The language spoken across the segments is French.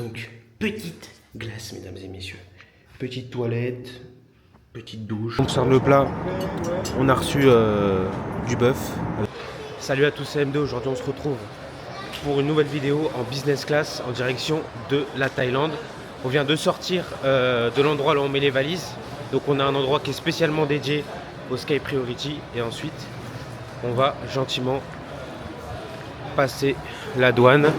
Donc, petite glace, mesdames et messieurs. Petite toilette, petite douche. On sort le plat. On a reçu du bœuf. Salut à tous, c'est MD. Aujourd'hui, on se retrouve pour une nouvelle vidéo en business class en direction de la Thaïlande. On vient de sortir de l'endroit où on met les valises. Donc, on a un endroit qui est spécialement dédié au Sky Priority. Et ensuite, on va gentiment passer la douane.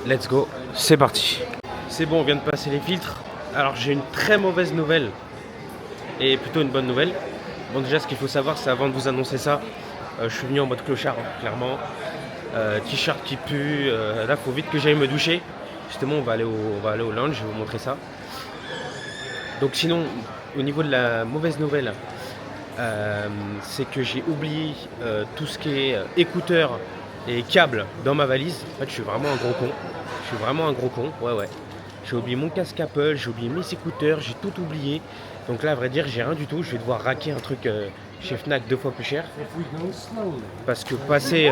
Let's go, c'est parti. C'est bon, on vient de passer les filtres. Alors j'ai une très mauvaise nouvelle et plutôt une bonne nouvelle. Bon, déjà ce qu'il faut savoir, c'est avant de vous annoncer ça, je suis venu en mode clochard, clairement. T-shirt qui pue, là faut vite que j'aille me doucher. Justement on va aller au lounge, je vais vous montrer ça. Donc sinon, au niveau de la mauvaise nouvelle, c'est que j'ai oublié tout ce qui est écouteurs et câbles dans ma valise. En fait je suis vraiment un gros con. Ouais. J'ai oublié mon casque Apple, j'ai oublié mes écouteurs, j'ai tout oublié. Donc là à vrai dire j'ai rien du tout. Je vais devoir raquer un truc chez Fnac 2 fois plus cher. Parce que passer.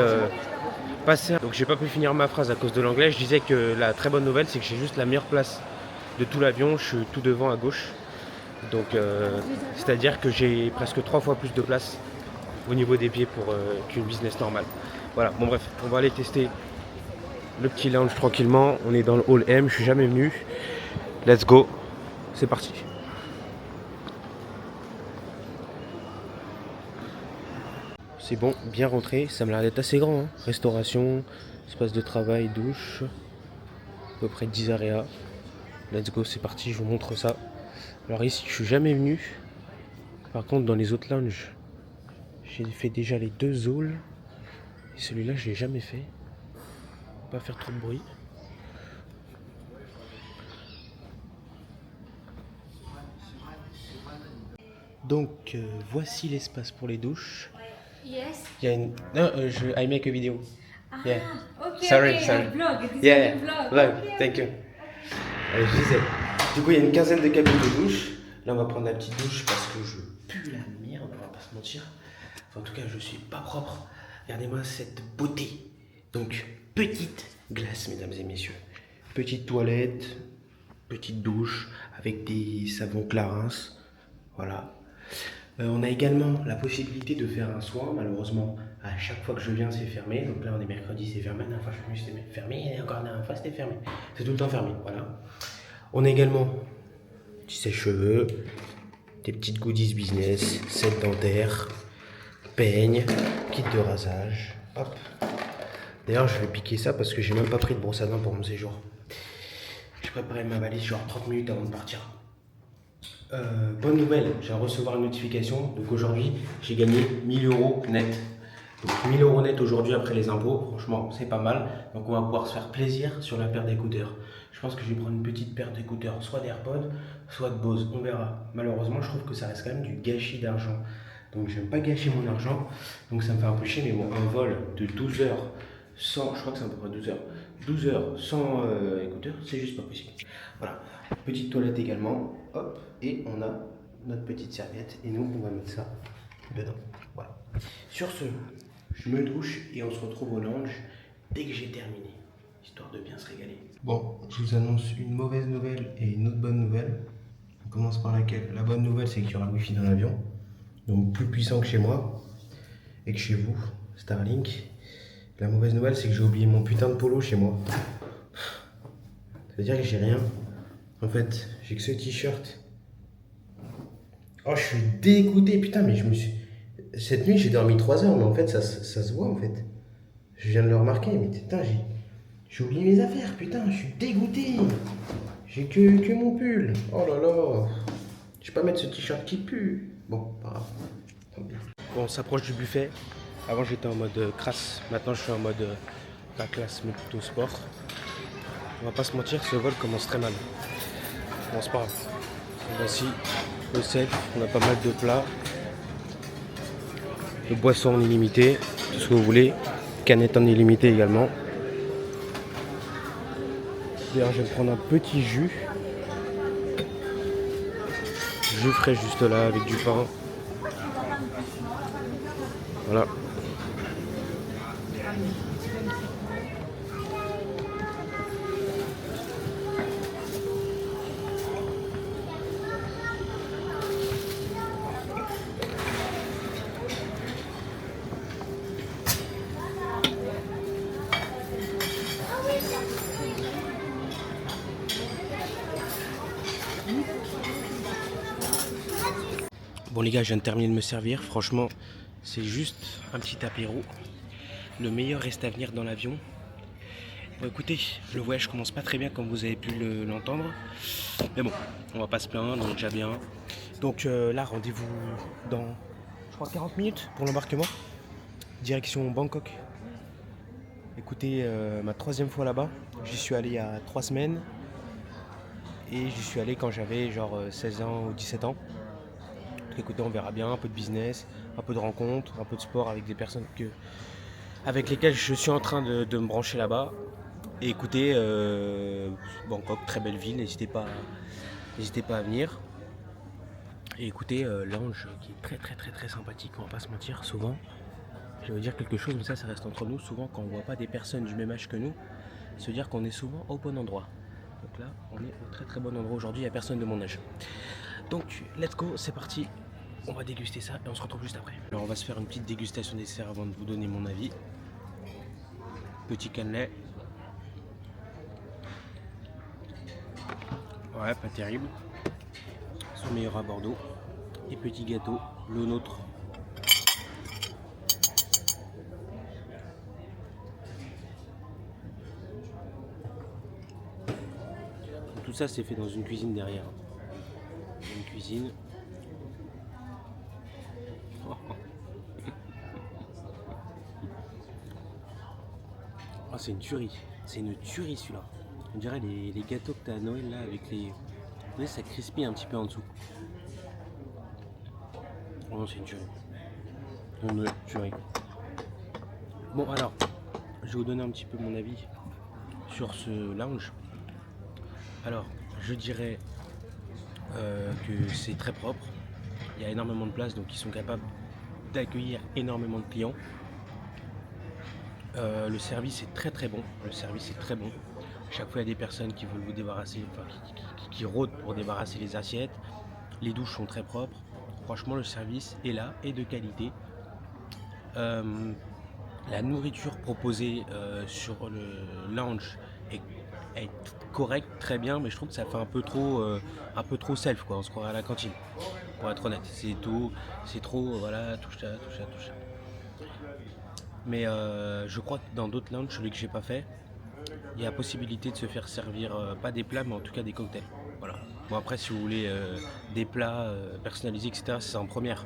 Donc j'ai pas pu finir ma phrase à cause de l'anglais. Je disais que la très bonne nouvelle c'est que j'ai juste la meilleure place de tout l'avion. Je suis tout devant à gauche. Donc c'est-à-dire que j'ai presque 3 fois plus de place au niveau des pieds pour qu'une business normale. Voilà, bon bref, on va aller tester le petit lounge tranquillement. On est dans le hall M, je suis jamais venu. Let's go, c'est parti. C'est bon, bien rentré, ça m'a l'air d'être assez grand. Hein. Restauration, espace de travail, douche, à peu près 10 aréas. Let's go, c'est parti, je vous montre ça. Alors ici, je suis jamais venu. Par contre, dans les autres lounges, j'ai fait déjà les 2 halls. Et celui-là, je l'ai jamais fait. Pas faire trop de bruit. Donc, voici l'espace pour les douches. Yes. Il y a une... Non, I make a video. Ah, Yeah. okay, Sorry, okay, sorry. Vlog. This Yeah, is a vlog. vlog. Okay, Thank you. Allez, je disais. Du coup, il y a une quinzaine de cabines de douche. Là, on va prendre la petite douche parce que je pue la merde, on va pas se mentir. Enfin, en tout cas, je suis pas propre. Regardez-moi cette beauté. Donc, petite glace, mesdames et messieurs. Petite toilette, petite douche avec des savons Clarins. Voilà. On a également la possibilité de faire un soin. Malheureusement, à chaque fois que je viens, c'est fermé. Donc là, on est mercredi, c'est fermé. La dernière fois que je suis venu, c'était fermé. Et encore la dernière fois, c'était fermé. C'est tout le temps fermé. Voilà. On a également du sèche-cheveux, des petites goodies business, set dentaire, peigne, kit de rasage. Hop. D'ailleurs, je vais piquer ça parce que j'ai même pas pris de brosse à dents pour mon séjour. J'ai préparé ma valise genre 30 minutes avant de partir. Bonne nouvelle, je viens de recevoir une notification. Donc aujourd'hui, j'ai gagné 1000 € net. Donc 1000 € net aujourd'hui après les impôts. Franchement, c'est pas mal. Donc on va pouvoir se faire plaisir sur la paire d'écouteurs. Je pense que je vais prendre une petite paire d'écouteurs, soit d'AirPods, soit de Bose. On verra. Malheureusement, je trouve que ça reste quand même du gâchis d'argent. Donc j'aime pas gâcher mon argent. Donc ça me fait un peu chier. Mais bon, un vol de 12 heures sans, je crois que c'est à peu près 12 heures. 12 heures sans écouteurs, c'est juste pas possible. Voilà. Petite toilette également. Hop. Et on a notre petite serviette. Et nous, on va mettre ça dedans. Voilà. Sur ce, je me douche et on se retrouve au lounge dès que j'ai terminé. Histoire de bien se régaler. Bon, je vous annonce une mauvaise nouvelle et une autre bonne nouvelle. On commence par laquelle? La bonne nouvelle, c'est qu'il y aura le wifi dans l'avion. Donc plus puissant que chez moi. Et que chez vous, Starlink. La mauvaise nouvelle, c'est que j'ai oublié mon putain de polo chez moi. Ça veut dire que j'ai rien. En fait, j'ai que ce t-shirt. Oh, je suis dégoûté, putain, mais je me suis... Cette nuit, j'ai dormi 3 heures, mais en fait, ça se voit, en fait. Je viens de le remarquer, mais putain, j'ai oublié mes affaires, putain, je suis dégoûté. J'ai que mon pull. Oh là là. Je vais pas mettre ce t-shirt qui pue. Bon, pas grave. Tant pis. Bon, on s'approche du buffet. Avant, j'étais en mode crasse. Maintenant, je suis en mode pas classe, mais plutôt sport. On va pas se mentir, ce vol commence très mal. Bon, c'est pas grave. Voici le self. On a pas mal de plats. De boissons en illimité. Tout ce que vous voulez. Canettes en illimité également. D'ailleurs, je vais prendre un petit jus. Jus frais juste là avec du pain. Voilà. Bon les gars, je viens de terminer de me servir. Franchement, c'est juste un petit apéro. Le meilleur reste à venir dans l'avion. Bon écoutez, le voyage commence pas très bien comme vous avez pu l'entendre. Mais bon, on va pas se plaindre, on est déjà bien. Donc là, rendez-vous dans, je crois, 40 minutes pour l'embarquement. Direction Bangkok. Écoutez, ma 3e fois là-bas. J'y suis allé il y a 3 semaines. Et j'y suis allé quand j'avais genre 16 ans ou 17 ans. Donc écoutez, on verra bien, un peu de business, un peu de rencontres, un peu de sport avec des personnes avec lesquelles je suis en train de me brancher là-bas. Et écoutez, Bangkok, très belle ville, n'hésitez pas à venir. Et écoutez, l'ange qui est très très très très sympathique, on va pas se mentir, souvent, je vais vous dire quelque chose, mais ça reste entre nous, souvent quand on voit pas des personnes du même âge que nous, se dire qu'on est souvent au bon endroit. Donc là, on est au très très bon endroit aujourd'hui, il n'y a personne de mon âge. Donc, let's go, c'est parti, on va déguster ça et on se retrouve juste après. Alors on va se faire une petite dégustation des desserts avant de vous donner mon avis. Petit cannelé. Ouais, pas terrible. Son meilleur à Bordeaux. Et petit gâteau, le nôtre. Tout ça c'est fait dans une cuisine derrière. Une cuisine. Oh, c'est une tuerie. C'est une tuerie celui-là. On dirait les gâteaux que t'as à Noël là avec les... Vous voyez, ça crispille un petit peu en dessous. Oh non, c'est une tuerie. Une tuerie. Bon alors, je vais vous donner un petit peu mon avis sur ce lounge. Alors, je dirais que c'est très propre. Il y a énormément de place, donc ils sont capables d'accueillir énormément de clients. Le service est très très bon. Le service est très bon. Chaque fois, il y a des personnes qui veulent vous débarrasser, enfin, qui rôdent pour débarrasser les assiettes. Les douches sont très propres. Franchement, le service est là et de qualité. La nourriture proposée sur le lounge est correcte, très bien, mais je trouve que ça fait un peu trop self, quoi. On se croirait à la cantine, pour être honnête. C'est trop, voilà, touche ça. Mais je crois que dans d'autres lounges, celui que j'ai pas fait, il y a possibilité de se faire servir, pas des plats, mais en tout cas des cocktails. Voilà. Bon après, si vous voulez des plats personnalisés, etc., c'est en première.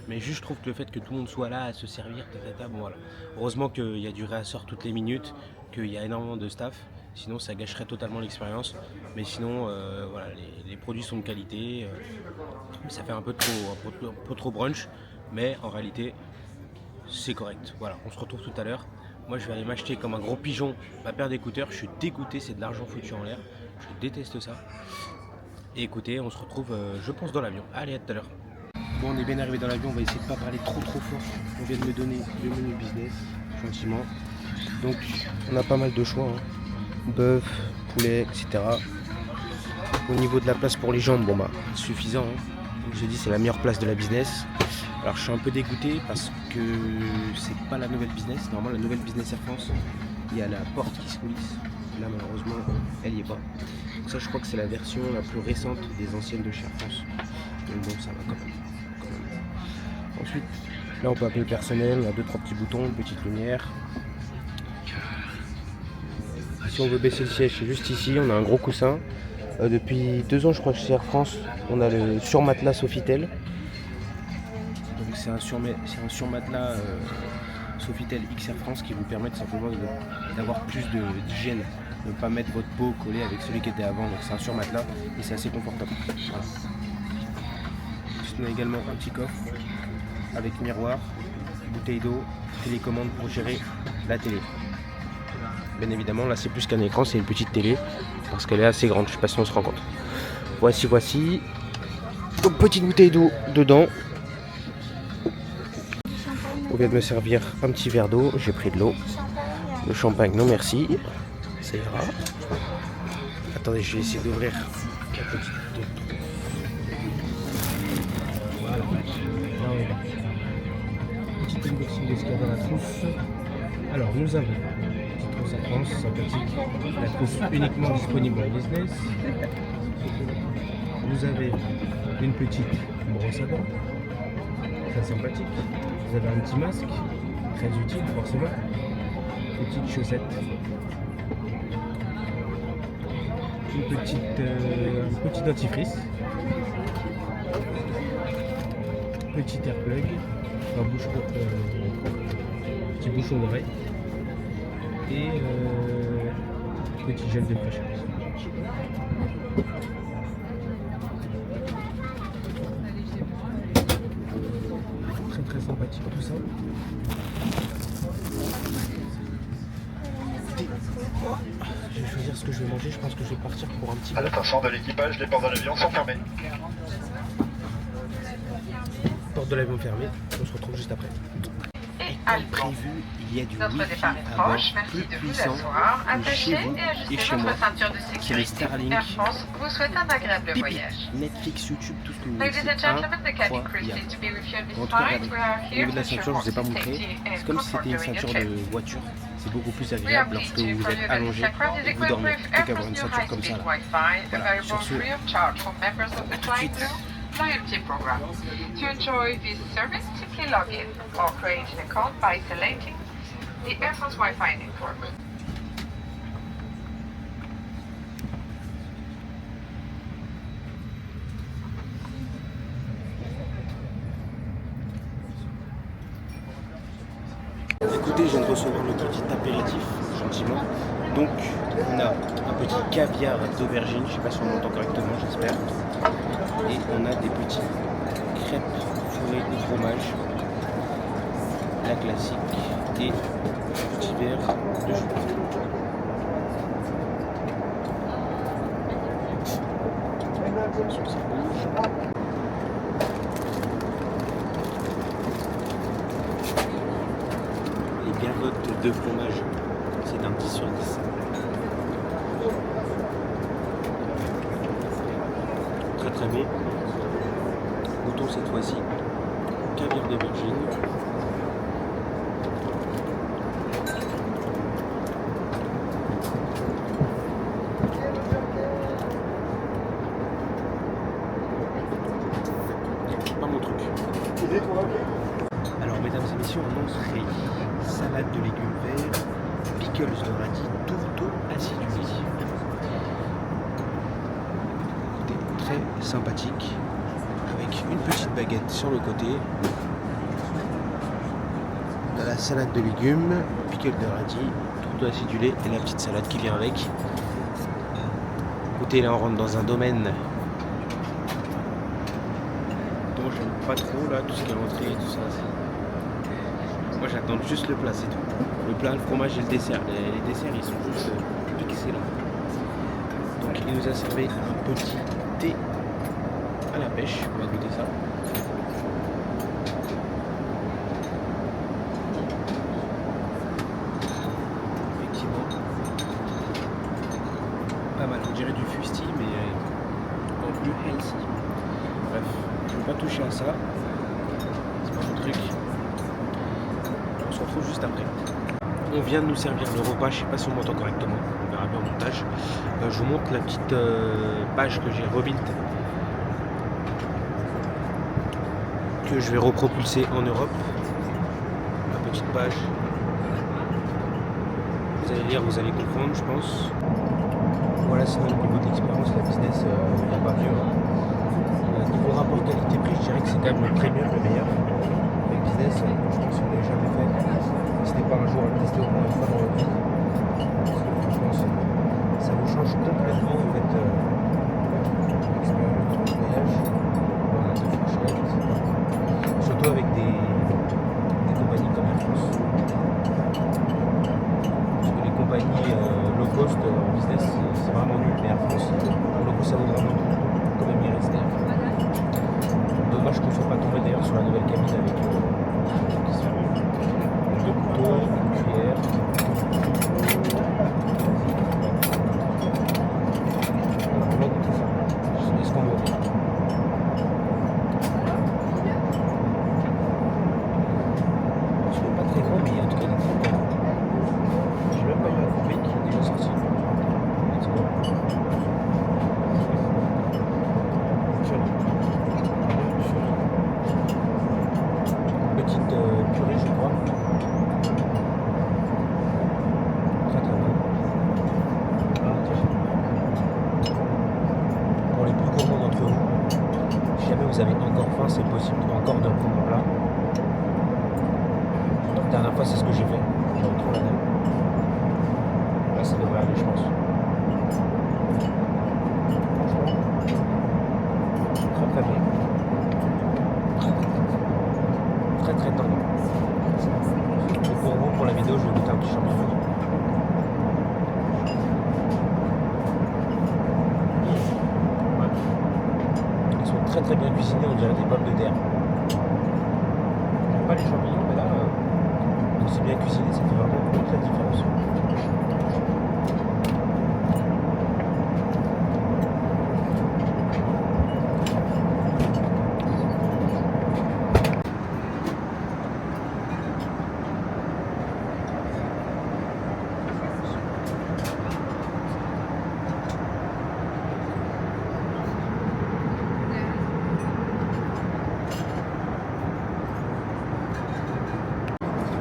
Mais juste, je trouve que le fait que tout le monde soit là à se servir, bon voilà. Heureusement qu'il y a du réassort toutes les minutes, qu'il y a énormément de staff. Sinon, ça gâcherait totalement l'expérience. Mais sinon, voilà, les produits sont de qualité. Ça fait un peu trop brunch, mais en réalité, c'est correct. Voilà, on se retrouve tout à l'heure. Moi, je vais aller m'acheter comme un gros pigeon ma paire d'écouteurs. Je suis dégoûté, c'est de l'argent foutu en l'air. Je déteste ça. Et écoutez, on se retrouve, je pense, dans l'avion. Allez, à tout à l'heure. Bon, on est bien arrivé dans l'avion. On va essayer de ne pas parler trop fort. On vient de me donner le menu business, gentiment. Donc, on a pas mal de choix. Bœuf, poulet, etc. Au niveau de la place pour les jambes, bon bah, suffisant. Comme je dis, c'est la meilleure place de la business. Alors je suis un peu dégoûté parce que c'est pas la nouvelle business. Normalement la nouvelle business Air France, il y a la porte qui se coulisse. Là malheureusement elle y est pas. Donc ça je crois que c'est la version la plus récente des anciennes de chez Air France. Donc bon ça va quand même. Ensuite là on peut appeler le personnel, on a 2-3 petits boutons, une petite lumière. Si on veut baisser le siège c'est juste ici, on a un gros coussin. Depuis 2 ans je crois que chez Air France on a le surmatelas Sofitel. C'est un surmatelas Sofitel XR France qui vous permet simplement d'avoir plus d'hygiène, de ne pas mettre votre peau collée avec celui qui était avant. Donc c'est un surmatelas et c'est assez confortable. Voilà. Ensuite, on a également un petit coffre avec miroir, bouteille d'eau, télécommande pour gérer la télé. Bien évidemment, là c'est plus qu'un écran, c'est une petite télé parce qu'elle est assez grande. Je sais pas si on se rend compte. Voici. Donc petite bouteille d'eau dedans. On vient de me servir un petit verre d'eau, j'ai pris de l'eau. Le champagne, non merci. Ça ira. Attendez, je vais essayer d'ouvrir la petite bouteille. Voilà. Petite unboxing d'escadre à la trousse. Alors, nous avons une petite trousse à France, sympathique. La trousse uniquement disponible en business. Vous avez une petite brosse à dents. sympathique. Vous avez un petit masque, très utile forcément. Petite chaussette. Un petit dentifrice. Petit airplug. Petit bouchon d'oreille. Et petit gel de fraîcheur. Très sympathique tout ça. Je vais choisir ce que je vais manger, je pense que je vais partir pour un petit À l'attention de l'équipage, les portes de l'avion sont fermées. Porte de l'avion fermée, on se retrouve juste après. Comme prévu, il y a du Notre Wi-Fi départ à est bord proche, plus merci de vous puissant asseoir, que chez attachez vous et et ajustez chez moi. votre ceinture de C'est le sécurité. Starlink. Air France vous souhaite un agréable Pipi, voyage. Netflix, YouTube, tout ce que vous voulez. Ladies and C'est gentlemen, the cabin crew is incroyable. pleased to be with you on this En tout cas, flight. regardez. We are Au here niveau de la to ceinture, je ne vous ai pas ensure montré. safety and C'est comme si comfort c'était une during your ceinture trip. de voiture. C'est beaucoup plus We are agréable pleased lorsque to vous inform êtes you that this allongé aircraft is et que vous equipped dormez. with Plutôt Air qu'avoir France une new ceinture comme ça high-speed là. Wi-Fi, Voilà, available sur ce, free of charge for members of the tout de Flying suite. Blue loyalty program. To enjoy this service, simply log in or create an account by selecting the Air France Wi-Fi network. Écoutez, je viens de recevoir le petit apéritif, gentiment. Donc, on a un petit caviar d'aubergine, je ne sais pas si on m'entend correctement, j'espère. Et on a des petits crêpes fourrées au fromage, la classique, et un petit verre de jus. Attention, ça bouge. Les gavottes de fromage, c'est d'un 10 sur 10. Très bien. Goûtons cette fois-ci caviar d'aubergine. Pas mon truc. Alors mesdames et messieurs, en entrée, salade de légumes verts, pickles de radis, tourteau acidulé. Très sympathique, avec une petite baguette sur le côté, de la salade de légumes, pickles de radis, tourteau acidulé et la petite salade qui vient avec. Écoutez, là on rentre dans un domaine dont j'aime pas trop, là, tout ce qui est entrée et tout ça. Moi j'attends juste le plat, c'est tout. Le plat, le fromage et le dessert. Les desserts ils sont juste excellents. Donc il nous a servi un petit thé à la pêche, on va goûter ça. Effectivement, pas mal, on dirait du fusti mais en plus healthy. Bref, je ne vais pas toucher à ça, c'est pas mon truc. On se retrouve juste après. On vient de nous servir le repas, je sais pas si on m'entend correctement, on verra bien au montage. Je vous montre la petite page que j'ai rebuild, que je vais repropulser en Europe. La petite page. Vous allez lire, vous allez comprendre, je pense. Voilà, sinon au niveau de l'expérience, la business, il n'y a pas mieux. Niveau rapport qualité-prix, je dirais que c'est quand même le premium, le meilleur. Le business, je pense qu'on ne l'a jamais fait. N'hésitez pas un jour à le tester au moins une fois dans votre vie. Franchement, ça vous change complètement en fait l'expérience du voyage. Voilà, de fourchette. Surtout avec des compagnies comme Air France. Parce que les compagnies low cost en business, c'est vraiment nul. Mais Air France, pour le coup, ça vaut vraiment quand même y rester. Dommage qu'on ne soit pas tombé d'ailleurs sur la nouvelle cabine avec deux couteaux, une cuillère. J'aime trop la dame. Là, ça devrait aller, je pense. Franchement, très très bien. Très très tendre. Et pour vous, pour la vidéo, je vais goûter un petit champignon. Ouais. Ils sont très très bien cuisinés, on dirait des pommes de terre. J'aime pas les champignons, mais là, quand c'est bien cuisiné, ça fait vraiment toute la différence.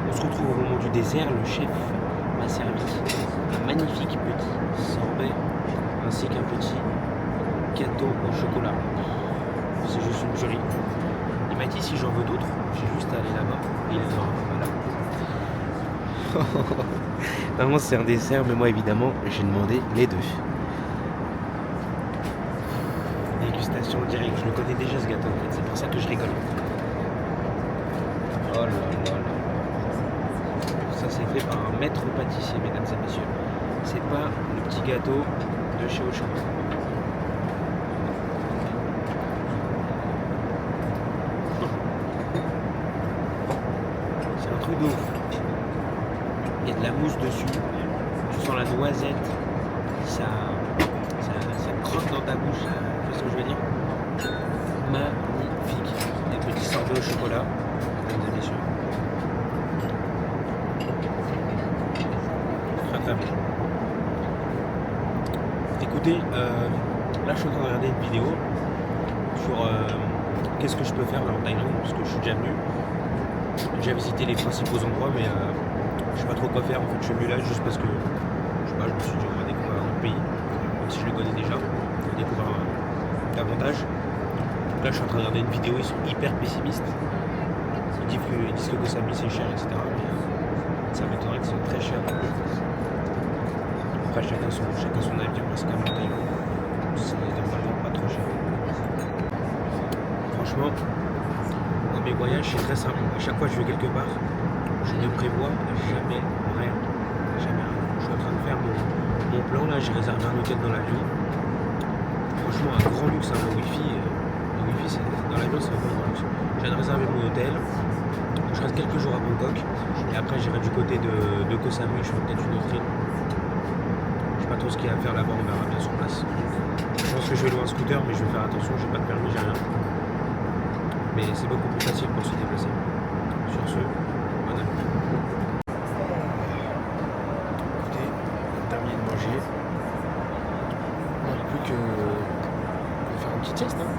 On se retrouve au moment du dessert. Le chef m'a servi un magnifique petit sorbet ainsi qu'un petit gâteau au chocolat. C'est juste une tuerie. Il m'a dit si j'en veux d'autres, j'ai juste à aller là-bas et il les aura. Voilà. Vraiment c'est un dessert, mais moi évidemment j'ai demandé les deux. Dégustation directe, je le connais déjà ce gâteau en fait, c'est pour ça que je rigole. Oh là là là. Ça c'est fait par un maître pâtissier, mesdames et messieurs. C'est pas le petit gâteau de chez Auchan. C'est un truc de ouf. Il y a de la mousse dessus. Tu sens la noisette. Ça croque dans ta bouche. Tu vois ce que je veux dire? Magnifique. Des petits sorbets au chocolat, mesdames et messieurs. Très bien. Écoutez, là je suis en train de regarder une vidéo sur qu'est-ce que je peux faire en Thaïlande, parce que je suis déjà venu. J'ai déjà visité les principaux endroits, mais je sais pas trop quoi faire. En fait, je suis venu là juste parce que je sais pas, je me suis dit on va découvrir un autre pays, même si je le connais déjà, on va découvrir davantage. Donc là je suis en train de regarder une vidéo, ils sont hyper pessimistes. Ils disent que Koh Samui c'est cher, etc. Mais ça m'étonnerait que ce soit très cher. Après chacun son avis, parce qu'à mon Thaïlande, c'est normalement pas trop cher. Franchement, dans mes voyages c'est très simple. À chaque fois que je vais quelque part, je ne prévois jamais rien. Jamais rien. Je suis en train de faire mon plan là, j'ai réservé un hôtel dans l'avion. Franchement un grand luxe, hein, le wifi c'est, dans l'avion c'est un grand luxe. Je viens de réserver mon hôtel. Je reste quelques jours à Bangkok et après j'irai du côté de Koh Samui, je ferai peut-être une autre île. Je sais pas trop ce qu'il y a à faire là-bas, on verra bien sur place. Je pense que je vais louer un scooter, mais je vais faire attention, j'ai pas de permis, j'ai rien. Mais c'est beaucoup plus facile pour se déplacer. Sur ce, voilà. Écoutez, on a terminé de manger. On n'a plus que de faire une petite sieste, hein.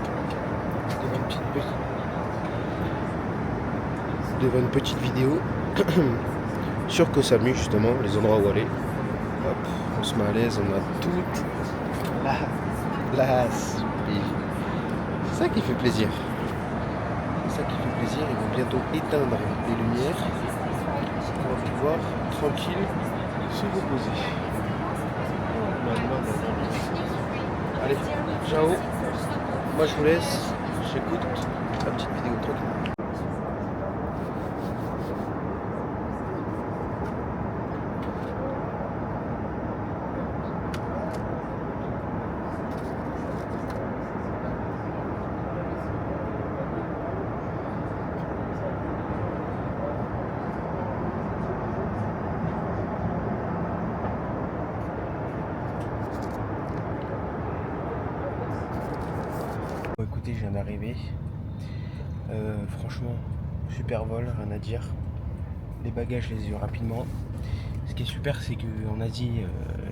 Devant une petite vidéo sur Koh Samui justement, les endroits où aller. Hop, on se met à l'aise, on a toute la place. C'est ça qui fait plaisir. C'est ça qui fait plaisir. Ils vont bientôt éteindre les lumières. On va pouvoir tranquille se reposer. Allez, ciao. Moi je vous laisse. J'écoute la petite vidéo tranquille. Bon, écoutez, je viens d'arriver. Franchement, super vol, rien à dire. Les bagages, je les ai eu rapidement. Ce qui est super, c'est qu'en Asie,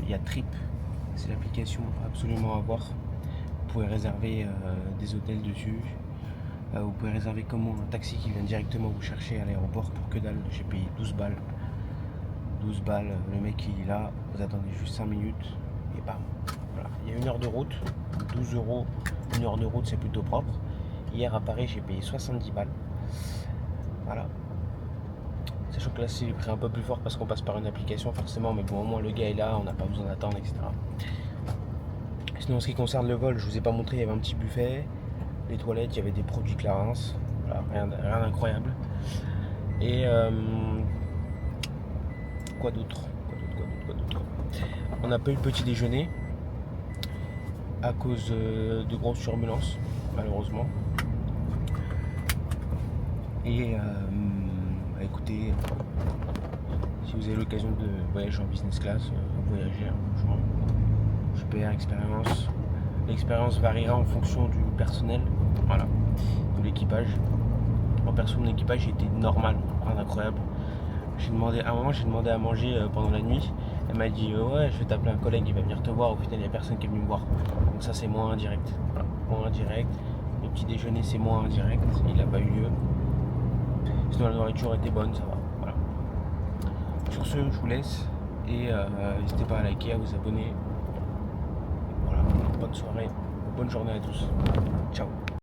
il y a Trip. C'est l'application absolument à voir. Vous pouvez réserver des hôtels dessus. Vous pouvez réserver comment un taxi qui vient directement vous chercher à l'aéroport pour que dalle. J'ai payé 12 balles. 12 balles, le mec il est là, vous attendez juste 5 minutes et bam. Voilà. Il y a 1 heure de route, 12 €, 1 heure de route, c'est plutôt propre. Hier à Paris j'ai payé 70 balles. Voilà. Sachant Sachant que là c'est pris un peu plus fort parce qu'on passe par une application forcément, mais bon au moins le gars est là, on n'a pas besoin d'attendre, etc. Sinon en ce qui concerne le vol, je vous ai pas montré, il y avait un petit buffet, les toilettes, il y avait des produits Clarins, voilà, rien d'incroyable. Et quoi d'autre? On n'a pas eu le petit déjeuner à cause de grosses turbulences, malheureusement. Et écoutez, si vous avez l'occasion de voyager en business class, voyagez, franchement, super expérience. L'expérience variera en fonction du personnel, voilà, de l'équipage. En perso, mon équipage était normal, rien d'incroyable. À un moment, j'ai demandé à manger pendant la nuit. Elle m'a dit ouais, je vais t'appeler un collègue, il va venir te voir. Au final, il n'y a personne qui est venu me voir. Donc ça, c'est moins indirect. Voilà, moins indirect. Le petit déjeuner, c'est moins indirect. Il n'a pas eu lieu. Sinon, la nourriture était bonne, ça va. Voilà. Sur ce, je vous laisse. Et n'hésitez pas à liker, à vous abonner. Voilà, bonne soirée, bonne journée à tous. Ciao.